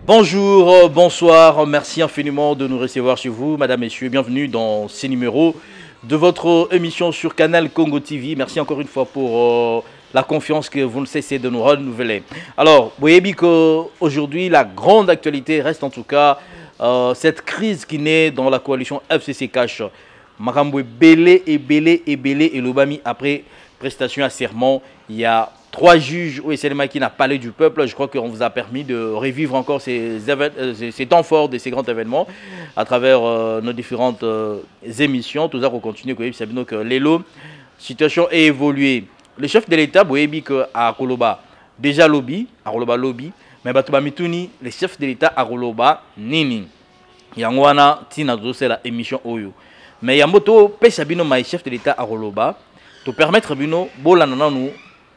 Bonjour, bonsoir, merci infiniment de nous recevoir chez vous, madame, messieurs, bienvenue dans ces numéros de votre émission sur Canal Congo TV. Merci encore une fois pour la confiance que vous ne cessez de nous renouveler. Alors, vous voyez qu'aujourd'hui, la grande actualité reste en tout cas cette crise qui naît dans la coalition FCC Cash. Makambo est belé et l'Obami après prestation à serment. Il y a 3 juges au SLMA qui n'a pas parlé du peuple. Je crois qu'on vous a permis de revivre encore ces temps forts de ces grands événements à travers nos différentes émissions. Tout ça pour continuer. Donc, l'élo, situation est évoluée. Le chef de l'État, Boyebi, à Koloba, déjà lobby, à Koloba lobby, mais Batouba Mitouni, le chef de l'État à Koloba, Nini. Yangwana, Tina Dose, la émission Oyo. Mais Yamboto, Peshabino, ma chef de l'État à Koloba, pour permettre Bino, Bolanananou,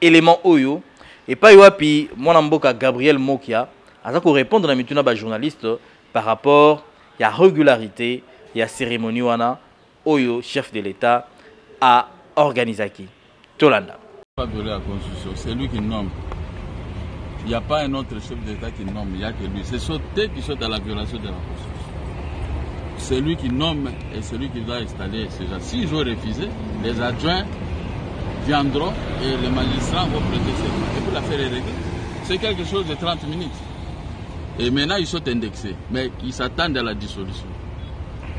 élément Oyo, et pas Yoapi, mon amboka Gabriel Mokia, à ça qu'on répond dans la mituna ba journaliste par rapport à la régularité et à la cérémonie wana Oyo, chef de l'État, à Organisaki. Tolanda. Pas violer la Constitution, c'est lui qui nomme. Il n'y a pas un autre chef d'État qui nomme, il n'y a que lui. C'est sauté qui saute à la violation de la Constitution. C'est lui qui nomme et c'est lui qui va installer ces gens. S'ils ont refusé, les adjoints viendront et les magistrats vont prêter serment. Et pour la faire régler, c'est quelque chose de 30 minutes. Et maintenant, ils sont indexés. Mais ils s'attendent à la dissolution.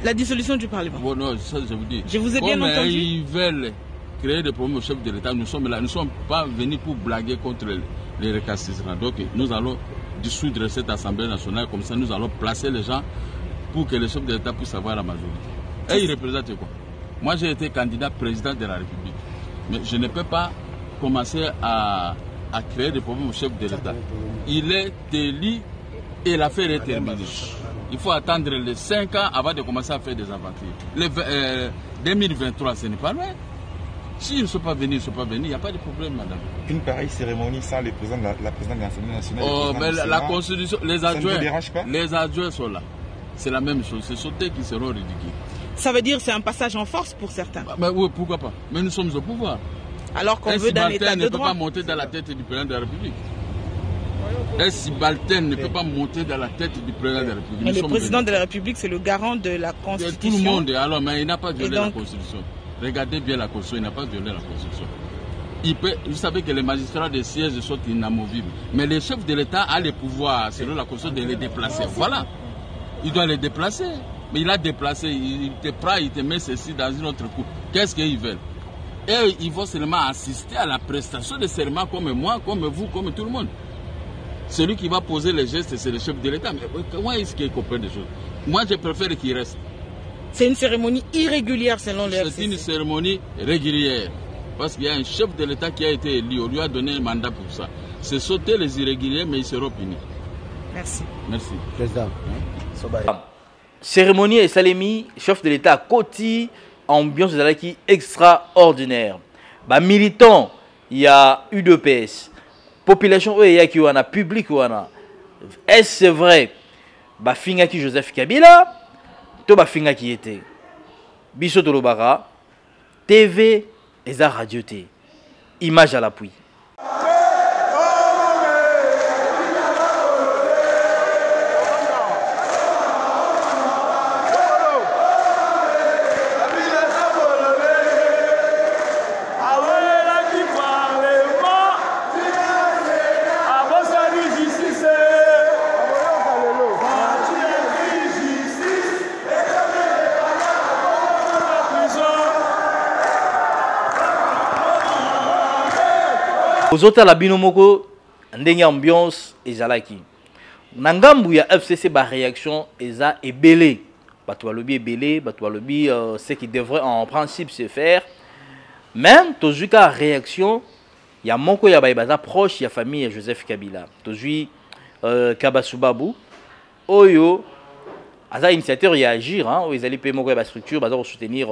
La dissolution du Parlement? Bon, non, ça je vous dis. Je vous ai bien entendu. Ils veulent créer des problèmes au chef de l'État. Nous sommes là. Nous ne sommes pas venus pour blaguer contre les récalcitrants. Donc, nous allons dissoudre cette Assemblée nationale. Comme ça, nous allons placer les gens pour que le chef de l'État puisse avoir la majorité. Et ils représentent quoi? Moi, j'ai été candidat président de la République. Mais je ne peux pas commencer à créer des problèmes au chef de l'État. Il est élu et l'affaire est terminée. Il faut attendre les 5 ans avant de commencer à faire des aventures. 2023, ce n'est pas loin. S'ils ne sont pas venus, ils ne sont pas venus, il n'y a pas de problème, madame. Une pareille cérémonie sans le président la présidente de l'Assemblée nationale. Oh, mais la Constitution, les adjoints sont là. C'est la même chose. C'est sauté qui seront ridicules. Ça veut dire que c'est un passage en force pour certains. Mais oui, pourquoi pas? Mais nous sommes au pouvoir. Alors qu'on veut d'un état de droit. Un subalterne ne peut pas monter dans la tête du président de la République. Un subalterne ne peut pas monter dans la tête du président de la République. Mais le président de la République, c'est le garant de la Constitution. Tout le monde, alors, mais il n'a pas violé la Constitution. Regardez bien la Constitution, il n'a pas violé la Constitution. Vous savez que les magistrats des sièges sont inamovibles. Mais le chef de l'État a le pouvoir, selon la Constitution, de les déplacer. Voilà. Il doit les déplacer. Mais il a déplacé, il te prend, il te met ceci dans une autre coupe. Qu'est-ce qu'ils veulent? Et ils vont seulement assister à la prestation de serment comme moi, comme vous, comme tout le monde. Celui qui va poser les gestes, c'est le chef de l'État. Mais comment est-ce qu'il comprend des choses? Moi, je préfère qu'il reste. C'est une cérémonie irrégulière selon le FCC. C'est une cérémonie régulière. Parce qu'il y a un chef de l'État qui a été élu. On lui a donné un mandat pour ça. C'est sauter les irréguliers, mais ils seront punis. Merci. Merci. Président. Cérémonie et Salemi, chef de l'État à Koti, ambiance qui extraordinaire. Bah, militant, il y a UDPS. Population, il y a qui wana, public wana. Est-ce vrai? Bah, finga qui Joseph Kabila, to ba finga qui était. Biso Tolobara, TV et za radio T. Image à l'appui. Aux autres, la binomoko, ndenge ambiance et zalaki. Nangambu ya FCC ba réaction eza ebelé. Batwa lobby ebelé, batwa lobby ce qui devrait en principe se faire. Même tozuka réaction, ya moko ya baza proche ya famille Joseph Kabila. Tozui Kabasubabu oyo aza initiateur ya agir hein, ils allaient payer moko ya ba structure baza soutenir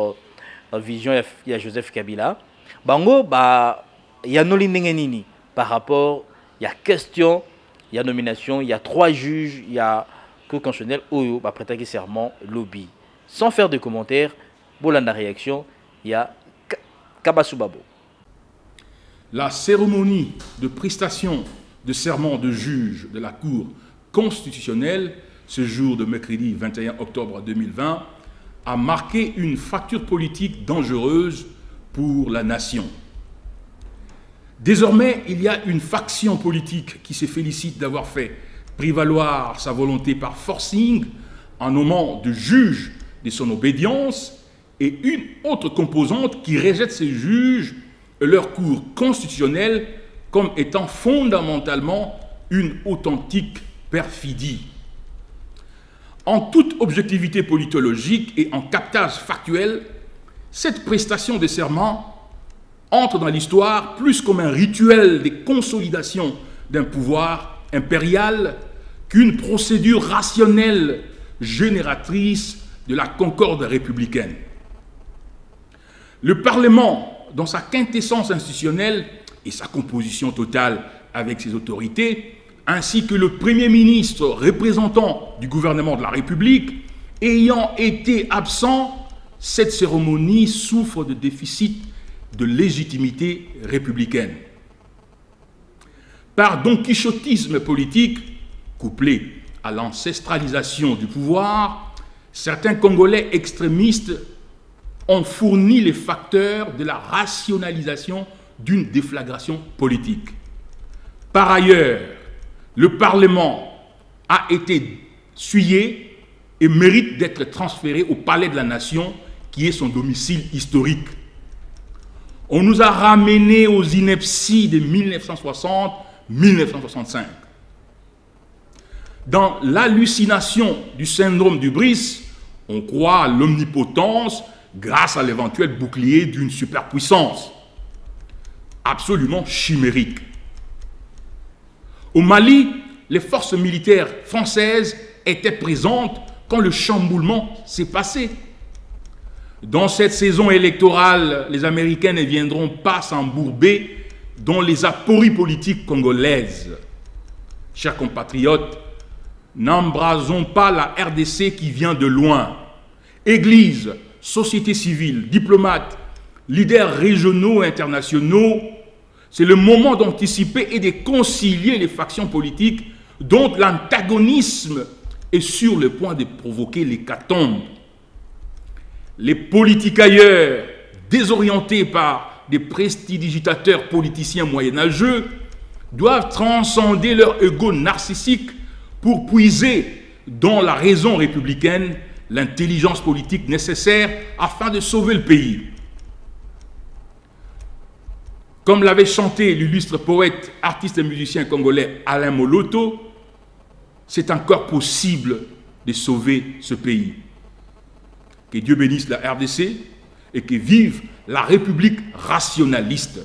vision ya Joseph Kabila. Bango ba il y a nini par rapport, il y a question, il y a nomination, il y a 3 juges, il y a Cour constitutionnelle, Oyo, bah, prêter serment, lobby. Sans faire de commentaires, Bolanda réaction, il y a Kabasubabo. La cérémonie de prestation de serment de juge de la Cour constitutionnel, ce jour de mercredi 21 octobre 2020, a marqué une fracture politique dangereuse pour la nation. Désormais, il y a une faction politique qui se félicite d'avoir fait prévaloir sa volonté par forcing en nommant de juges de son obédience, et une autre composante qui rejette ces juges et leur cours constitutionnel comme étant fondamentalement une authentique perfidie. En toute objectivité politologique et en captage factuel, cette prestation de serment entre dans l'histoire plus comme un rituel de consolidation d'un pouvoir impérial qu'une procédure rationnelle génératrice de la concorde républicaine. Le Parlement, dans sa quintessence institutionnelle et sa composition totale avec ses autorités, ainsi que le Premier ministre représentant du gouvernement de la République, ayant été absent, cette cérémonie souffre de déficit de légitimité républicaine. Par donquichotisme politique, couplé à l'ancestralisation du pouvoir, certains Congolais extrémistes ont fourni les facteurs de la rationalisation d'une déflagration politique. Par ailleurs, le Parlement a été souillé et mérite d'être transféré au Palais de la Nation, qui est son domicile historique. On nous a ramenés aux inepties de 1960-1965. Dans l'hallucination du syndrome d'Hubris, on croit à l'omnipotence grâce à l'éventuel bouclier d'une superpuissance. Absolument chimérique. Au Mali, les forces militaires françaises étaient présentes quand le chamboulement s'est passé. Dans cette saison électorale, les Américains ne viendront pas s'embourber dans les apories politiques congolaises. Chers compatriotes, n'embrasons pas la RDC qui vient de loin. Église, société civile, diplomates, leaders régionaux et internationaux, c'est le moment d'anticiper et de concilier les factions politiques dont l'antagonisme est sur le point de provoquer l'hécatombe. Les politicailleurs, désorientés par des prestidigitateurs politiciens moyenâgeux, doivent transcender leur ego narcissique pour puiser dans la raison républicaine l'intelligence politique nécessaire afin de sauver le pays. Comme l'avait chanté l'illustre poète, artiste et musicien congolais Alain Moloto, c'est encore possible de sauver ce pays. Que Dieu bénisse la RDC et que vive la République rationaliste.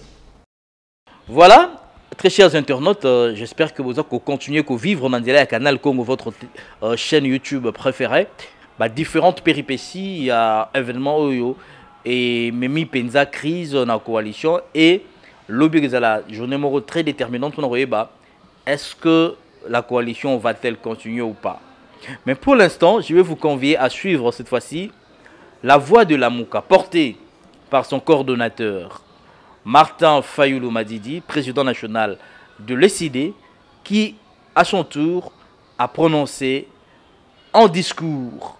Voilà, très chers internautes, j'espère que vous allez continuer à vivre dans le canal Congo, votre chaîne YouTube préférée. Différentes péripéties, il y a événements et Memi Penza crise dans la coalition et l'objet de la journée très déterminante. Est-ce que la coalition va-t-elle continuer ou pas? Mais pour l'instant, je vais vous convier à suivre cette fois-ci la voix de la Mouka, portée par son coordonnateur, Martin Fayulu Madidi, président national de l'ECD, qui, à son tour, a prononcé en discours,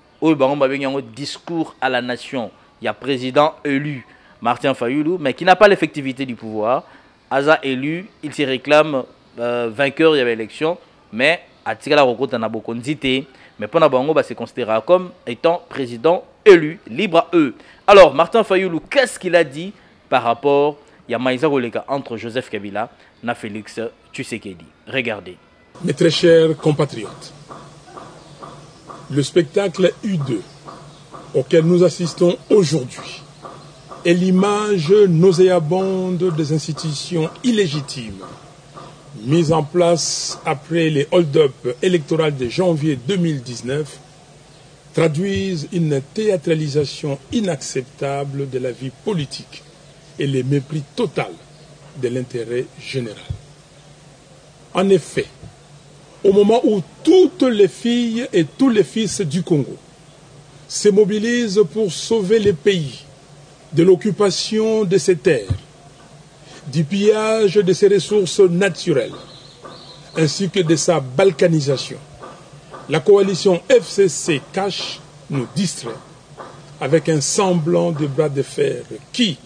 discours à la nation, il y a président élu, Martin Fayulu, mais qui n'a pas l'effectivité du pouvoir. Aza élu, il se réclame vainqueur de l'élection, mais à Tigala Rokota n'a beaucoup d'idées. Mais pour Nabango, c'est considéré comme étant président élu, libre à eux. Alors, Martin Fayulu, qu'est-ce qu'il a dit par rapport à Maïsa Roleka entre Joseph Kabila et Félix Tshisekedi? Regardez. Mes très chers compatriotes, le spectacle U2 auquel nous assistons aujourd'hui est l'image nauséabonde des institutions illégitimes mises en place après les hold-up électoraux de janvier 2019 traduisent une théâtralisation inacceptable de la vie politique et le mépris total de l'intérêt général. En effet, au moment où toutes les filles et tous les fils du Congo se mobilisent pour sauver le pays de l'occupation de ses terres, du pillage de ses ressources naturelles, ainsi que de sa balkanisation, La coalition FCC-Cash nous distrait avec un semblant de bras de fer qui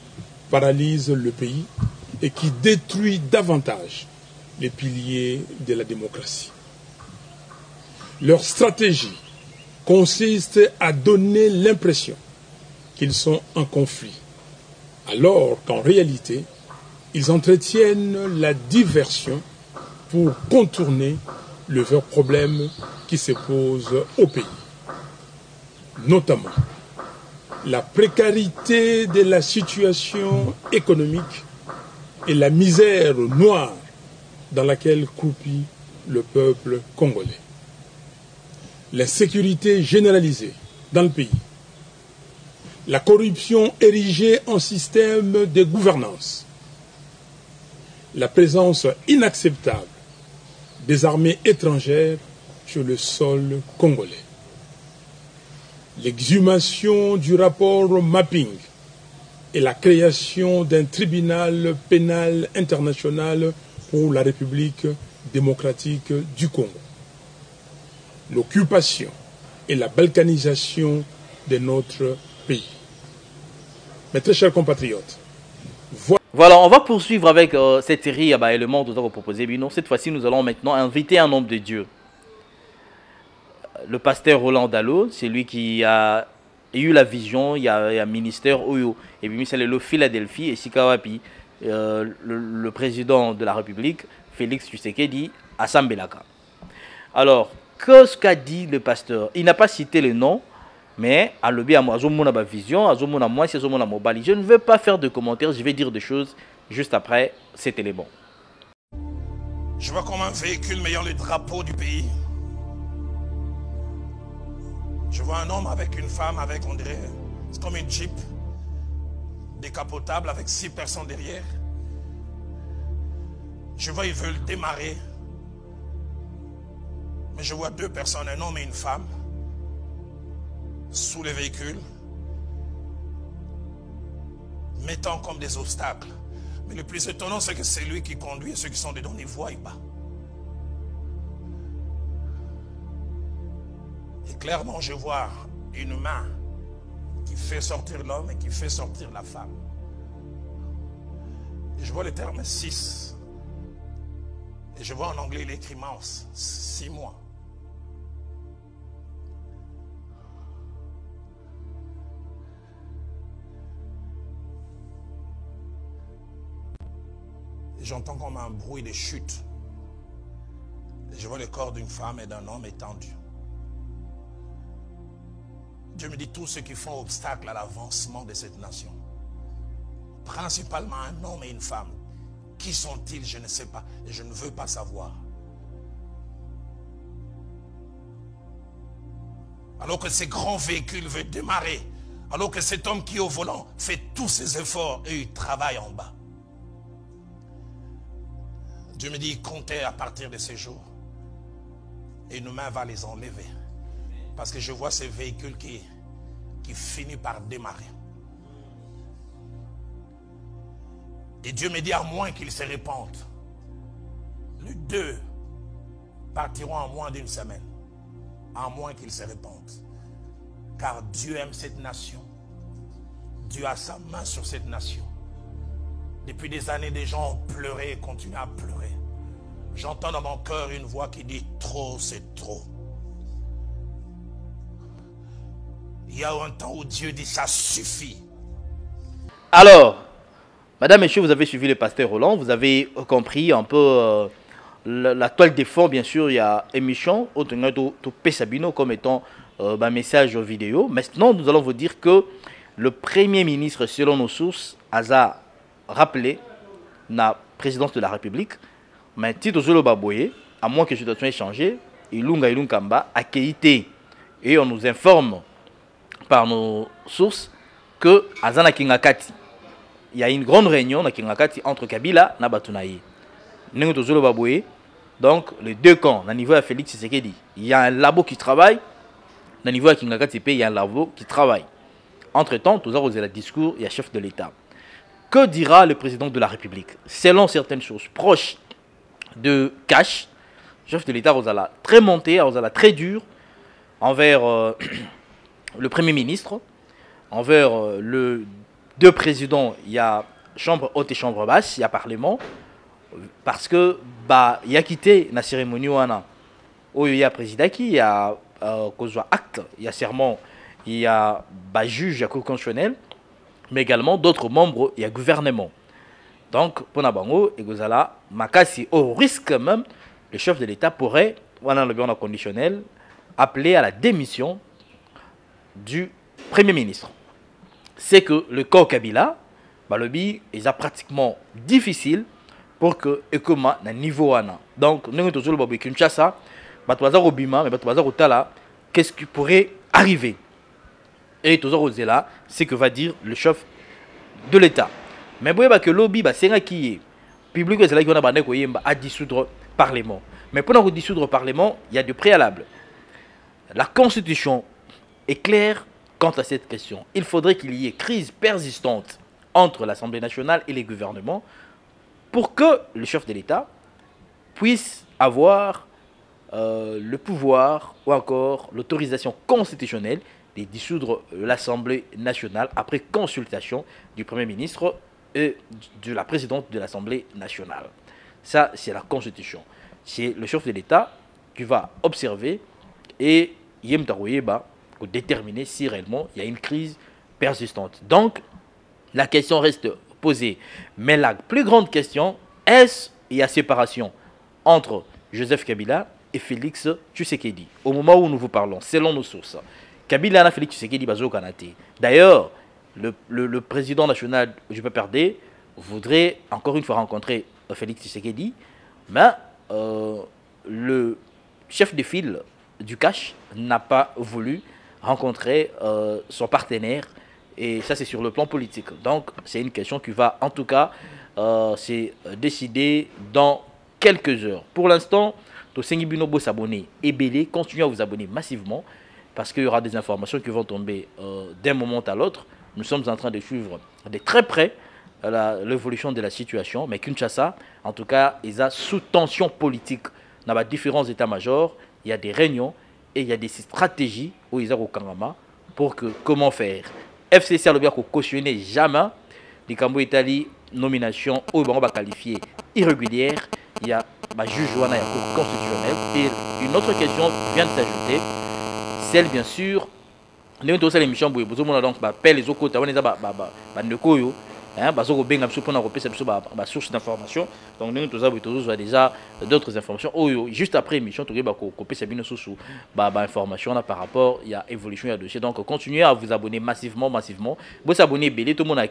paralyse le pays et qui détruit davantage les piliers de la démocratie. Leur stratégie consiste à donner l'impression qu'ils sont en conflit, alors qu'en réalité, ils entretiennent la diversion pour contourner le vrai problème qui se pose au pays, notamment la précarité de la situation économique et la misère noire dans laquelle croupit le peuple congolais. L'insécurité généralisée dans le pays, la corruption érigée en système de gouvernance, la présence inacceptable des armées étrangères sur le sol congolais, l'exhumation du rapport mapping et la création d'un tribunal pénal international pour la République démocratique du Congo, l'occupation et la balkanisation de notre pays. Mes très chers compatriotes, voilà, on va poursuivre avec cette série Le Monde que nous avons proposé. Cette fois-ci, nous allons maintenant inviter un homme de Dieu. Le pasteur Roland Dalo, c'est lui qui a eu la vision, il y a un ministère Oyo. Et puis, c'est le Philadelphie et Sikawapi, le président de la République, Félix Tshisekedi, à Sambelaka. Alors, qu'est-ce qu'a dit le pasteur? Il n'a pas cité le nom, mais à l'objet à moi, vision, je ne veux pas faire de commentaires, je vais dire des choses juste après cet élément. Je vois comme un véhicule ayant le drapeau du pays. Je vois un homme avec une femme, avec, on dirait, c'est comme une Jeep décapotable avec 6 personnes derrière. Je vois, ils veulent démarrer. Mais je vois 2 personnes, un homme et une femme, sous le véhicule, mettant comme des obstacles. Mais le plus étonnant, c'est que c'est lui qui conduit et ceux qui sont dedans ne voient pas. Et clairement, je vois une main qui fait sortir l'homme et qui fait sortir la femme. Et je vois le terme 6. Et je vois en anglais l'écrit mouse, 6 mois. Et j'entends comme un bruit de chute. Et je vois le corps d'une femme et d'un homme étendu. Dieu me dit tous ceux qui font obstacle à l'avancement de cette nation. Principalement un homme et une femme. Qui sont-ils? Je ne sais pas. Et je ne veux pas savoir. Alors que ces grands véhicules veulent démarrer. Alors que cet homme qui est au volant fait tous ses efforts et il travaille en bas. Dieu me dit, comptez à partir de ces jours. Et une main va les enlever. Parce que je vois ces véhicules qui finissent par démarrer. Et Dieu me dit, à moins qu'ils se répandent, les 2 partiront en moins d'une semaine. À moins qu'ils se répandent. Car Dieu aime cette nation. Dieu a sa main sur cette nation. Depuis des années, des gens ont pleuré et continuent à pleurer. J'entends dans mon cœur une voix qui dit « Trop, c'est trop ». Il y a un temps où Dieu dit « Ça suffit ». Alors, madame, messieurs, vous avez suivi le pasteur Roland, vous avez compris un peu la toile de fond, bien sûr, il y a émission, Sabino comme étant un message vidéo. Maintenant, nous allons vous dire que le Premier ministre, selon nos sources, a rappelé la présidence de la République, mais Tito Zolo Baboye, à moins que la situation ait changé, Ilunga Ilunkamba a quitté. Et on nous informe par nos sources que Azana Kingakati, il y a une grande réunion à Kingakati entre Kabila et Batunaye. Nengo Zolo Baboye, donc les 2 camps, au niveau de Félix Tshisekedi, il y a un labo qui travaille, au niveau de Kingakati, il y a un labo qui travaille. Entre-temps, tout ça, vous avez le discours, il y a chef de l'État. Que dira le président de la République? Selon certaines sources proches de Cash, chef de l'État Rosala très monté, Rosala très dur envers le Premier ministre, envers le deux présidents, il y a chambre haute et chambre basse, il y a parlement, parce que bah il y a quitté la cérémonie où il y a président qui, il y a acte, il y a serment, il y a bah, juge, il y a cour constitutionnelle, mais également d'autres membres, il y a gouvernement. Donc, pour Nabango et Gozala, Makasi, au risque même, le chef de l'État pourrait, voilà le bureau conditionnel, appeler à la démission du Premier ministre. C'est que le cas au Kabila, bah, le bi est pratiquement difficile pour que Ekoma na niveau ana. Donc, nous avons toujours le Kinshasa, qu'est-ce qui pourrait arriver? Et toujours là, c'est que va dire le chef de l'État. Mais vous voyez que le lobby, c'est un qui est public, c'est là qu'on a à dissoudre le Parlement. Mais pour dissoudre le Parlement, il y a des préalables. La Constitution est claire quant à cette question. Il faudrait qu'il y ait crise persistante entre l'Assemblée nationale et les gouvernements pour que le chef de l'État puisse avoir le pouvoir ou encore l'autorisation constitutionnelle de dissoudre l'Assemblée nationale après consultation du Premier ministre et de la présidente de l'Assemblée nationale. Ça, c'est la Constitution. C'est le chef de l'État qui va observer et déterminer si réellement il y a une crise persistante. Donc, la question reste posée. Mais la plus grande question, est-ce qu'il y a séparation entre Joseph Kabila et Félix Tshisekedi? Au moment où nous vous parlons, selon nos sources, Kabila et Félix Tshisekedi bazo kanate. D'ailleurs, le président national du PPRD voudrait encore une fois rencontrer Félix Tshisekedi, mais le chef de file du cash n'a pas voulu rencontrer son partenaire, et ça c'est sur le plan politique. Donc c'est une question qui va en tout cas se décider dans quelques heures. Pour l'instant, Tosengi Binobo s'abonner et Bélé, continuez à vous abonner massivement parce qu'il y aura des informations qui vont tomber d'un moment à l'autre. Nous sommes en train de suivre de très près l'évolution de la situation, mais Kinshasa, en tout cas, ils ont sous tension politique dans différents états-majors. Il y a des réunions et il y a des stratégies où ils ont au Kangama pour que comment faire. FCC a le bien cautionner jamais les Cambo Italie nomination où ils vont qualifier irrégulière. Il y a juge Joana et cour constitutionnelle. Et une autre question vient de s'ajouter, celle bien sûr, nous avons aussi l'émission où nous avons donc les autres côtés, source d'information. Donc nous avons déjà d'autres informations. Juste après l'émission, nous avons information par rapport à l'évolution du dossier. Donc continuez à vous abonner massivement. Vous abonnez, tout le monde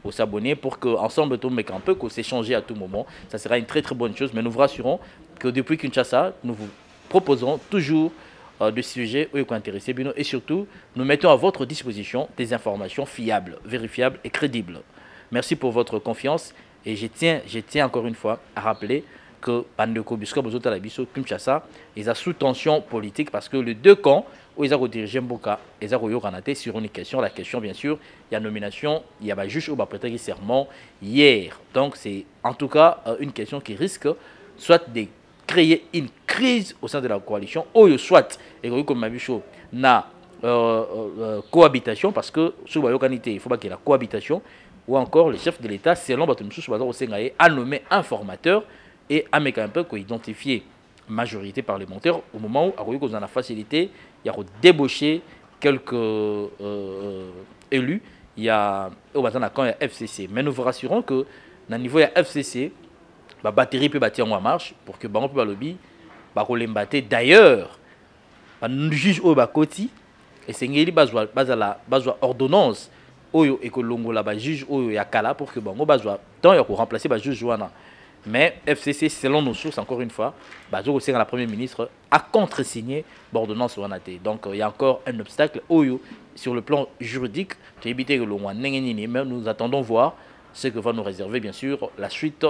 vous s'abonner pour qu'ensemble, tout le monde peut s'échanger à tout moment. Ça sera une très très bonne chose. Mais nous vous rassurons que depuis Kinshasa, nous vous proposons toujours de sujets où vous êtes intéressés et surtout nous mettons à votre disposition des informations fiables, vérifiables et crédibles. Merci pour votre confiance et je tiens encore une fois à rappeler que Bandeko Bisko Bozoto Labiso Kinshasa est sous tension politique parce que les deux camps où ils ont dirigé Mboka et ils ont ranaté sur une question, la question bien sûr, il y a nomination, il y a juge au prêter serment hier. Donc c'est en tout cas une question qui risque soit de créer une crise au sein de la coalition, ou soit, et comme Mabicho, na cohabitation, parce que sous la il faut pas qu'il y ait la cohabitation, ou encore le chef de l'État, selon a nommé un formateur et a un peu identifier majorité parlementaire au moment où on a facilité, il y a débauché quelques élus, il y a quand il y a FCC. Mais nous vous rassurons que dans le niveau il y a FCC, la batterie peut bâtir en marche pour que Bango peut lobby d'ailleurs le juge au bakoti et c'est ngeli bazwa ordonnance oyo ekolongo la juge oyo yakala pour que Bango bazwa temps ya ko remplacer ba juge wana. Mais FCC selon nos sources encore une fois bazo aussi la premier ministre a contresigné l'ordonnance wanate. Donc il y a encore un obstacle oyo sur le plan juridique to éviter que l'on mais nous attendons voir ce que va nous réserver bien sûr la suite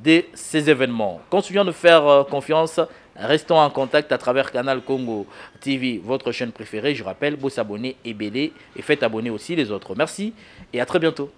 de ces événements. Continuons de faire confiance, restons en contact à travers Canal Congo TV, votre chaîne préférée. Je rappelle, vous s'abonnez et bélez et faites abonner aussi les autres. Merci et à très bientôt.